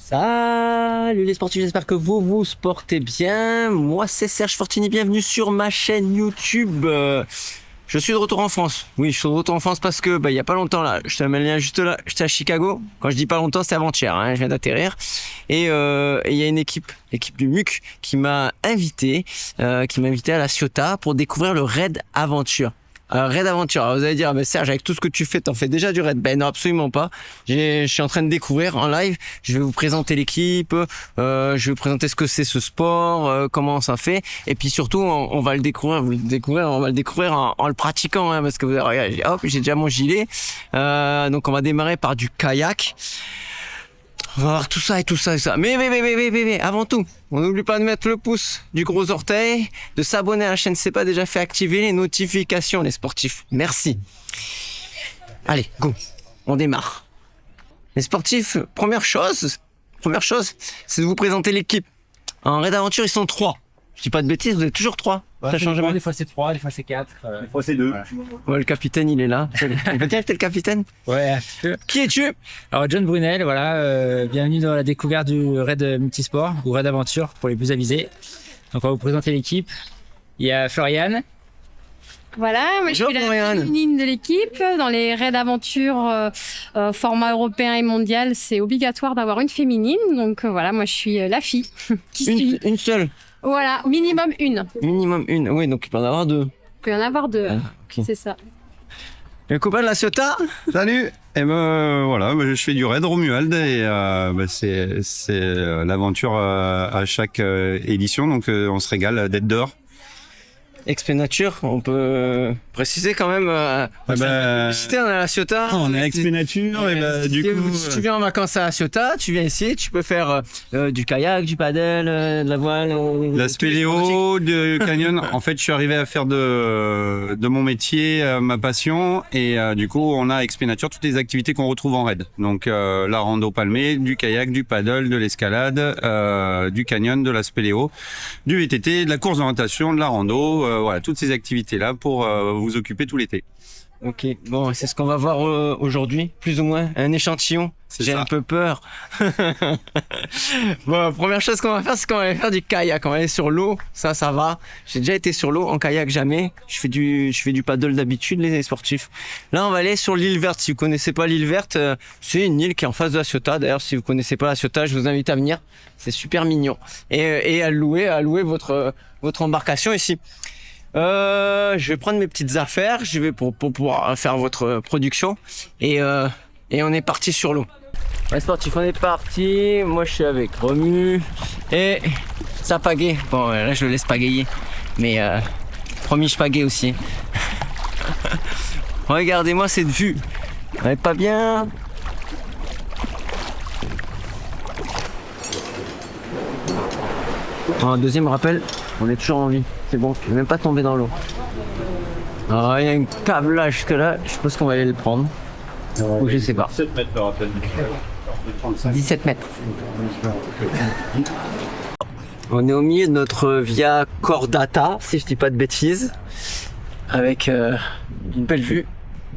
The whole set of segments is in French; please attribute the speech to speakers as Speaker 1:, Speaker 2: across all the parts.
Speaker 1: Salut les sportifs, j'espère que vous vous portez bien. Moi c'est Serge Fortini, bienvenue sur ma chaîne YouTube. Je suis de retour en France. Oui, je suis de retour en France parce que il y a pas longtemps là, je te mets le lien juste là, j'étais à Chicago. Quand je dis pas longtemps, c'est avant-hier, hein, je viens d'atterrir. Et il y a une l'équipe du MUC qui m'a invité à la Ciotat pour découvrir le Raid Aventure. Raid Aventure, alors vous allez dire, mais Serge, avec tout ce que tu fais, t'en fais déjà du raid? Ben non, absolument pas. Je suis en train de découvrir en live. Je vais vous présenter l'équipe, je vais vous présenter ce que c'est ce sport, comment ça fait, et puis surtout, on va le découvrir, on va le découvrir en le pratiquant, hein, parce que vous allez regarder, hop, j'ai déjà mon gilet. Donc on va démarrer par du kayak. On va voir tout ça et tout ça et ça. Mais, avant tout, on n'oublie pas de mettre le pouce du gros orteil, de s'abonner à la chaîne si c'est pas déjà fait, activer les notifications, les sportifs. Merci. Allez, go. On démarre. Les sportifs, première chose, c'est de vous présenter l'équipe. En Raid Aventure, ils sont 3. Je dis pas de bêtises, vous êtes toujours 3.
Speaker 2: Ouais,
Speaker 1: ça change jamais.
Speaker 2: Des fois c'est 3, des fois c'est 4.
Speaker 3: Des fois c'est 2.
Speaker 2: Voilà.
Speaker 1: Ouais, le capitaine, il est là. Tu veux dire que t'es le capitaine?
Speaker 2: Ouais.
Speaker 1: Qui es-tu?
Speaker 2: Alors John Brunel, voilà, bienvenue dans la découverte du Raid Multisport ou Raid Aventure pour les plus avisés. Donc on va vous présenter l'équipe. Il y a Floriane.
Speaker 4: Voilà, moi je
Speaker 1: Bonjour,
Speaker 4: suis la
Speaker 1: Floriane.
Speaker 4: féminine de l'équipe. Dans les raids aventure format européen et mondial, c'est obligatoire d'avoir une féminine. Donc voilà, moi je suis la fille qui suit.
Speaker 1: Une seule.
Speaker 4: Voilà, minimum une.
Speaker 1: Minimum une. Oui, donc il peut en avoir 2.
Speaker 4: Il peut y en avoir 2.
Speaker 1: Ah, ok.
Speaker 4: C'est ça.
Speaker 1: Le copain de la Ciotat?
Speaker 3: Salut. Et voilà, je fais du raid Romuald et c'est l'aventure à chaque édition, donc on se régale d'être dehors.
Speaker 1: XP Nature, on peut préciser quand même. On est à la Ciotat.
Speaker 3: On est à XP Nature et du coup.
Speaker 1: Si tu viens en vacances à la Ciotat, tu viens ici, tu peux faire du kayak, du paddle, de la voile.
Speaker 3: La spéléo, du canyon. En fait, je suis arrivé à faire de mon métier ma passion et du coup, on a à XP Nature toutes les activités qu'on retrouve en raid. Donc la rando palmée, du kayak, du paddle, de l'escalade, du canyon, de la spéléo, du VTT, de la course d'orientation, de la rando. Voilà, toutes ces activités-là pour vous occuper tout l'été.
Speaker 1: Ok, bon, c'est ce qu'on va voir aujourd'hui, plus ou moins, un échantillon. J'ai un peu peur. Bon, première chose qu'on va faire, c'est qu'on va aller faire du kayak. On va aller sur l'eau, ça va. J'ai déjà été sur l'eau, en kayak jamais. Je fais du paddle d'habitude, les sportifs. Là, on va aller sur l'île verte. Si vous connaissez pas l'île verte, c'est une île qui est en face de la Ciotat. D'ailleurs, si vous connaissez pas la Ciotat, je vous invite à venir. C'est super mignon. Et à louer votre embarcation ici. Je vais prendre mes petites affaires, je vais pour pouvoir faire votre production et on est parti sur l'eau. Ouais, sportif, on est parti. Moi, je suis avec Romu et ça pagaie. Bon, là, je le laisse pagayer, mais promis, je pagaie aussi. Regardez-moi cette vue. On est pas bien. Un deuxième rappel, on est toujours en vie. C'est bon, je vais même pas tomber dans l'eau. Alors il y a une câble là jusque là, je pense qu'on va aller le prendre. Ou je sais pas.
Speaker 3: 17 mètres le rappel.
Speaker 1: 17 mètres. On est au milieu de notre via Cordata, si je dis pas de bêtises, avec une belle vue.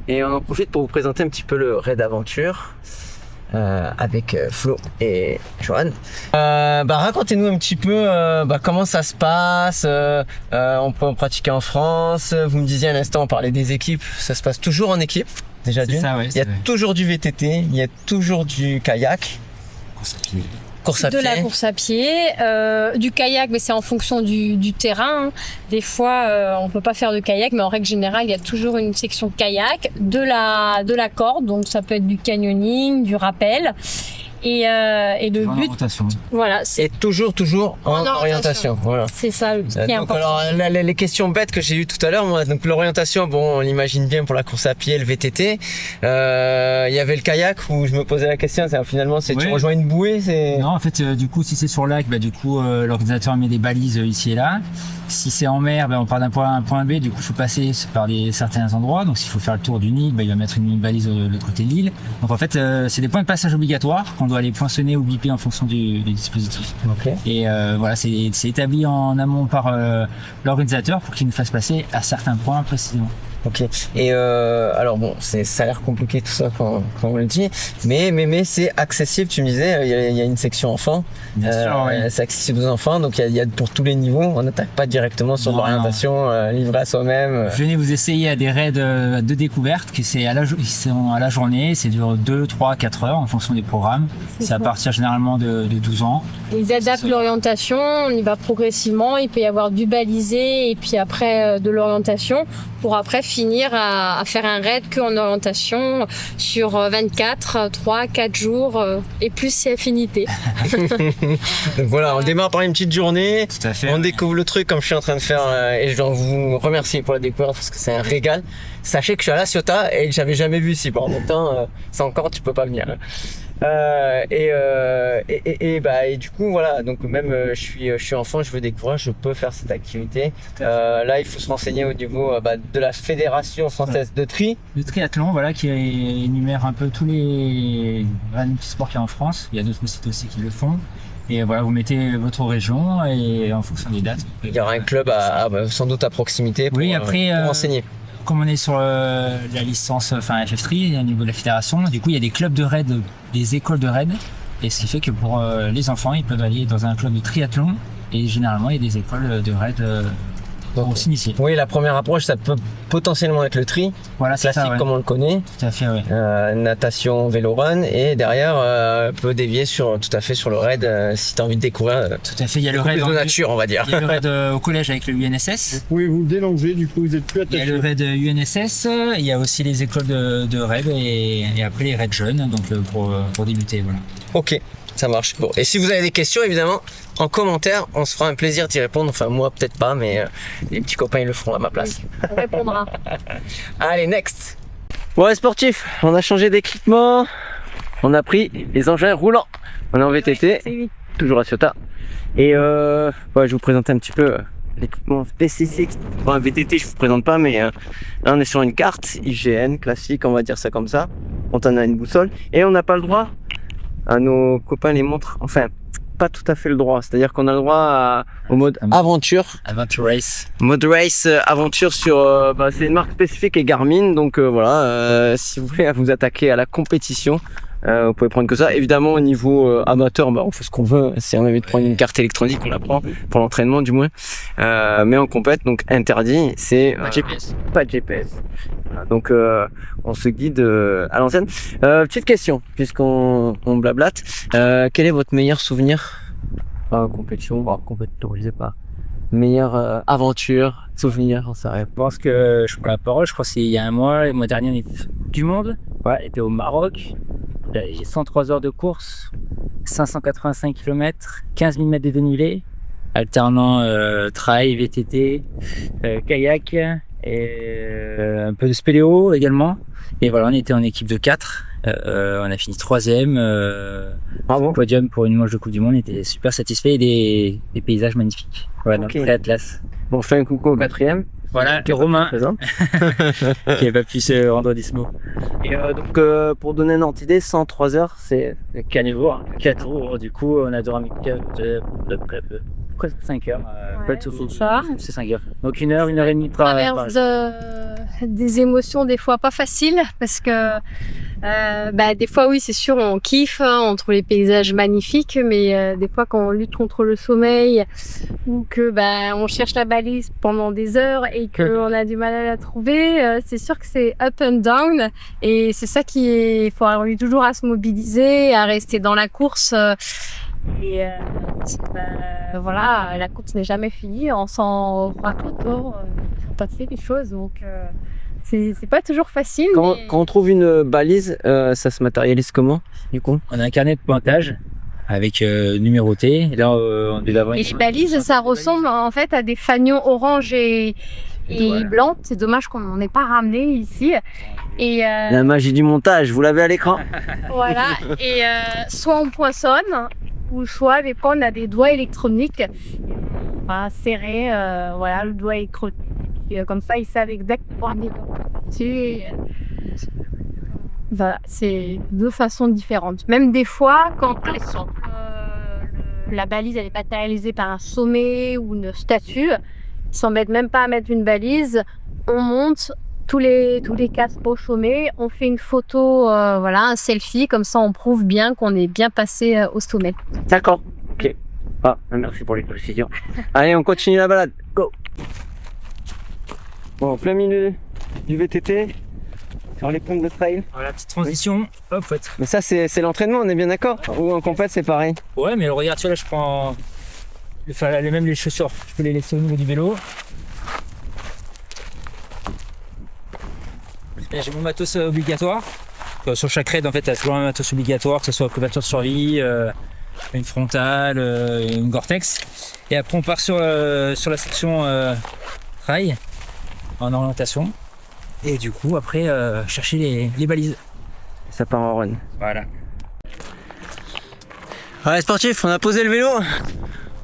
Speaker 1: Et on en profite pour vous présenter un petit peu le Raid Aventure. Avec Flo et Johan. Racontez-nous un petit peu comment ça se passe. On peut en pratiquer en France. Vous me disiez à l'instant, on parlait des équipes. Ça se passe toujours en équipe. Déjà d'une. Il y a toujours du VTT, il y a toujours du kayak. Course à pied.
Speaker 4: De la course à pied, du kayak, mais c'est en fonction du terrain. Des fois, on peut pas faire de kayak, mais en règle générale, il y a toujours une section kayak, de la corde, donc ça peut être du canyoning, du rappel, et le but, voilà,
Speaker 1: c'est toujours en orientation. Voilà.
Speaker 4: C'est ça qui est important.
Speaker 1: Alors les questions bêtes que j'ai eues tout à l'heure, moi, donc l'orientation, bon, on l'imagine bien pour la course à pied, le VTT. Il y avait le kayak où je me posais la question, finalement, c'est tu rejoins une bouée, c'est.
Speaker 2: Non, en fait, du coup, si c'est sur lac, l'organisateur met des balises ici et là. Si c'est en mer, on part d'un point A à un point B, du coup, il faut passer par certains endroits. Donc, s'il faut faire le tour du Nil, il va mettre une balise de l'autre côté de l'île. Donc, en fait, c'est des points de passage obligatoires qu'on doit aller poinçonner ou biper en fonction du dispositif.
Speaker 1: Okay.
Speaker 2: Et voilà, c'est établi en amont par l'organisateur pour qu'il nous fasse passer à certains points précisément.
Speaker 1: Ok. Et alors bon, ça a l'air compliqué tout ça quand on le dit, mais c'est accessible. Tu me disais, il y a une section enfants.
Speaker 2: Bien sûr, ouais.
Speaker 1: C'est accessible aux enfants, donc il y a pour tous les niveaux. On n'attaque pas directement sur l'orientation livrée à soi-même.
Speaker 2: Venez vous essayer à des raids de découverte, qui c'est à la journée, c'est dure 2, 3, 4 heures en fonction des programmes. C'est à partir généralement de 12 ans.
Speaker 4: Ils adaptent l'orientation, on y va progressivement. Il peut y avoir du balisé et puis après de l'orientation pour après finir à faire un raid qu'en orientation sur 24, 3, 4 jours et plus c'est affinité.
Speaker 1: Donc voilà, on démarre par une petite journée.
Speaker 2: Tout à fait.
Speaker 1: On découvre le truc comme je suis en train de faire et je dois vous remercier pour la découverte parce que c'est un régal. Sachez que je suis à La Ciotat et que j'avais jamais vu ici. En même temps, c'est encore, tu peux pas venir. Et du coup voilà, donc même je suis enfant, je veux découvrir, je peux faire cette activité. Là il faut se renseigner au niveau de la Fédération française de tri.
Speaker 2: Le triathlon, voilà, qui énumère un peu tous les sports qu'il y a en France. Il y a d'autres sites aussi qui le font. Et voilà, vous mettez votre région et en fonction des dates.
Speaker 1: Il y aura un club sans doute à proximité pour,
Speaker 2: oui, après,
Speaker 1: pour enseigner.
Speaker 2: Comme on est sur la licence, FF3, au niveau de la fédération, du coup, il y a des clubs de raid, des écoles de raid. Et ce qui fait que pour les enfants, ils peuvent aller dans un club de triathlon. Et généralement, il y a des écoles de raid pour s'initier.
Speaker 1: Oui, la première approche, ça peut potentiellement être le tri.
Speaker 2: Voilà, c'est
Speaker 1: classique
Speaker 2: ça, ouais.
Speaker 1: comme on le connaît.
Speaker 2: Tout à fait, ouais.
Speaker 1: Natation, vélo run. Et derrière, peut dévier tout à fait sur le raid si tu as envie de découvrir.
Speaker 2: Tout à fait, il y a le raid
Speaker 1: de nature, on va dire.
Speaker 2: Il y a le raid au collège avec le UNSS.
Speaker 5: Vous pouvez vous délanger, du coup vous êtes plus
Speaker 2: Il y a
Speaker 5: attaché.
Speaker 2: le raid UNSS, il y a aussi les écoles de raid et après les raids jeunes, donc pour débuter, voilà.
Speaker 1: Ok, ça marche. Bon, et si vous avez des questions, évidemment, en commentaire, on se fera un plaisir d'y répondre. Enfin, moi, peut-être pas, mais les petits copains, ils le feront à ma place.
Speaker 4: On répondra.
Speaker 1: Allez, next. Bon, les sportifs, on a changé d'équipement. On a pris les engins roulants. On est en VTT, toujours à Ciotat. Et je vais vous présenter un petit peu l'équipement spécifique. Bon, un VTT, je vous présente pas, mais là, on est sur une carte IGN classique, on va dire ça comme ça. On en a une boussole. Et on n'a pas le droit à nos copains les montres. Enfin, pas tout à fait le droit. C'est-à-dire qu'on a le droit au mode aventure.
Speaker 2: Adventure Race.
Speaker 1: Mode race aventure sur c'est une marque spécifique et Garmin, donc voilà, si vous voulez vous attaquer à la compétition, vous pouvez prendre que ça. Évidemment au niveau amateur, on fait ce qu'on veut. Si on a envie de prendre une carte électronique, on la prend pour l'entraînement du moins, mais en compète, donc interdit, c'est pas de GPS. Voilà, donc on se guide à l'ancienne. Petite question, puisqu'on blablate, quel est votre meilleur souvenir compétition, compétition, je sais pas. Meilleure aventure, souvenir, on s'arrête.
Speaker 2: Je pense que je prends la parole, je crois que c'est il y a un mois, le mois dernier on était du monde, ouais, était au Maroc. J'ai 103 heures de course, 585 km, 15 000 mètres de dénivelé, alternant trail, VTT, kayak et un peu de spéléo également. Et voilà, on était en équipe de 4. On a fini 3e.
Speaker 1: Bravo.
Speaker 2: Podium pour une manche de Coupe du Monde. On était super satisfaits et des paysages magnifiques. Voilà,
Speaker 1: Ok.
Speaker 2: donc l'Atlas.
Speaker 1: Bon, on fait un coucou au 4e.
Speaker 2: Voilà, et Romain
Speaker 1: Présent.
Speaker 2: qui n'a pas pu se rendre dispo.
Speaker 1: Et donc pour donner une ordre d'idée, 103 heures, c'est
Speaker 2: 4 jours, du coup, on a dormi presque 5 heures.
Speaker 4: Ça.
Speaker 2: C'est 5 heures. Donc 1 heure, 1 heure et demie par
Speaker 4: Traverse des émotions des fois pas faciles parce que des fois oui c'est sûr on kiffe on trouve les paysages magnifiques mais des fois quand on lutte contre le sommeil ou que on cherche la balise pendant des heures et qu'on a du mal à la trouver c'est sûr que c'est up and down et c'est ça qui est il faut arriver toujours à se mobiliser à rester dans la course et voilà, la course n'est jamais finie, on s'en fera tout autour, on peut passer des choses, donc c'est pas toujours facile.
Speaker 1: quand
Speaker 4: mais...
Speaker 1: on trouve une balise, ça se matérialise comment du coup?
Speaker 2: On a un carnet de pointage avec numéroté. Et là, on devait avoir
Speaker 4: Et les balises, ça ressemble en fait à des fanions orange et blancs. C'est dommage qu'on n'en ait pas ramené ici. Et
Speaker 1: La magie du montage, vous l'avez à l'écran.
Speaker 4: voilà. Et soit on poinçonne, ou soit des fois on a des doigts électroniques. On va serrer voilà, le doigt électronique. Et, comme ça, ils savent exactement dessus. Voilà, c'est deux façons différentes. Même des fois, quand par exemple la balise elle est matérialisée par un sommet ou une statue, ils s'embêtent même pas à mettre une balise. On monte, tous les casques au sommet, on fait une photo, voilà, un selfie, comme ça on prouve bien qu'on est bien passé au sommet.
Speaker 1: D'accord, ok. Ah, merci pour les précisions. Allez, on continue la balade. Go. Bon, en plein milieu du VTT, sur les pompes de trail.
Speaker 2: Voilà, petite transition. Hop, ouais.
Speaker 1: Mais ça, c'est l'entraînement, on est bien d'accord? Ou en compète, c'est pareil?
Speaker 2: Ouais, mais regarde, tu vois, là, je prends même les chaussures. Je peux les laisser au niveau du vélo. Et j'ai mon matos obligatoire. Sur chaque raid, en fait, t'as toujours un matos obligatoire, que ce soit couverture de survie, une frontale, une Gore-Tex. Et après, on part sur la section trail en orientation. Et du coup, après, chercher les balises.
Speaker 1: Ça part en run.
Speaker 2: Voilà.
Speaker 1: Ouais, sportif, on a posé le vélo.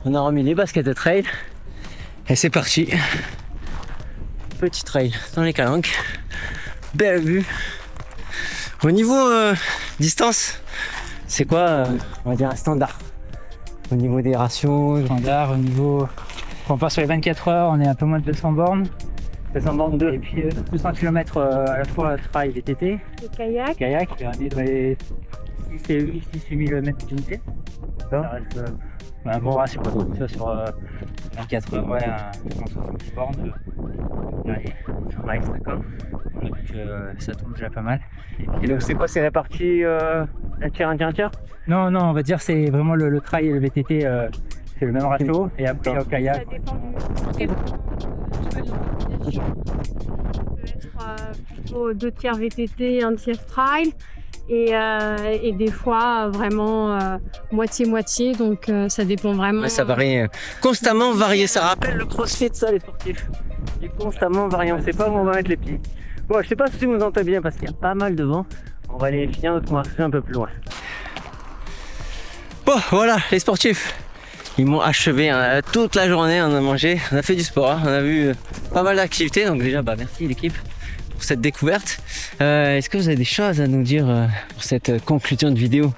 Speaker 1: On a remis les baskets de trail. Et c'est parti. Petit trail dans les calanques. Belle vue. Au niveau distance, c'est quoi, on va dire, un standard? Au niveau des ratios.
Speaker 2: Standard, au niveau. Quand on part sur les 24 heures, on est un peu moins de 200 bornes. 200 bornes 2. Et puis 200 km à la fois trail VTT.
Speaker 4: Le kayak.
Speaker 2: Kayak, on est dans les 6 et 8 000 mètres d'unité. Ça reste un bon ratio. Ça sur 24 heures, ouais, 170 bornes. Allez, ça reste, d'accord. Donc ça tombe déjà pas mal.
Speaker 1: Et donc c'est quoi, c'est réparti un tiers?
Speaker 2: Non, on va dire c'est vraiment le trail et le VTT, c'est le même ratio. Et après au kayak.
Speaker 4: Ça dépend du plutôt 2 tiers VTT, 1 tiers trail. Et des fois vraiment moitié-moitié, donc ça dépend vraiment.
Speaker 1: Ouais, ça varie, constamment varié. Ça rappelle le crossfit, ça, les sportifs. Il est constamment varié, on sait pas où on va mettre les pieds. Bon, je sais pas si vous entendez bien parce qu'il y a pas mal de vent. On va aller finir notre conversation un peu plus loin. Bon, voilà, les sportifs. Ils m'ont achevé toute la journée, on a mangé, on a fait du sport, hein, on a vu pas mal d'activités. Donc déjà, merci l'équipe pour cette découverte. Est-ce que vous avez des choses à nous dire pour cette conclusion de vidéo?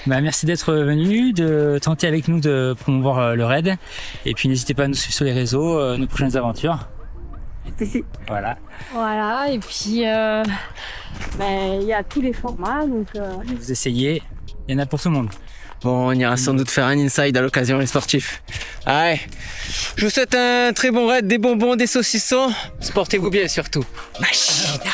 Speaker 2: Merci d'être venu, de tenter avec nous de promouvoir le raid. Et puis n'hésitez pas à nous suivre sur les réseaux, nos prochaines aventures.
Speaker 1: Ici.
Speaker 2: Voilà.
Speaker 4: Voilà, et puis il y a tous les formats, donc
Speaker 2: Vous essayez, il y en a pour tout le monde.
Speaker 1: Bon, on ira sans doute faire un inside à l'occasion, les sportifs. Allez, je vous souhaite un très bon raid, des bonbons, des saucissons. Sportez-vous bien surtout. Machina.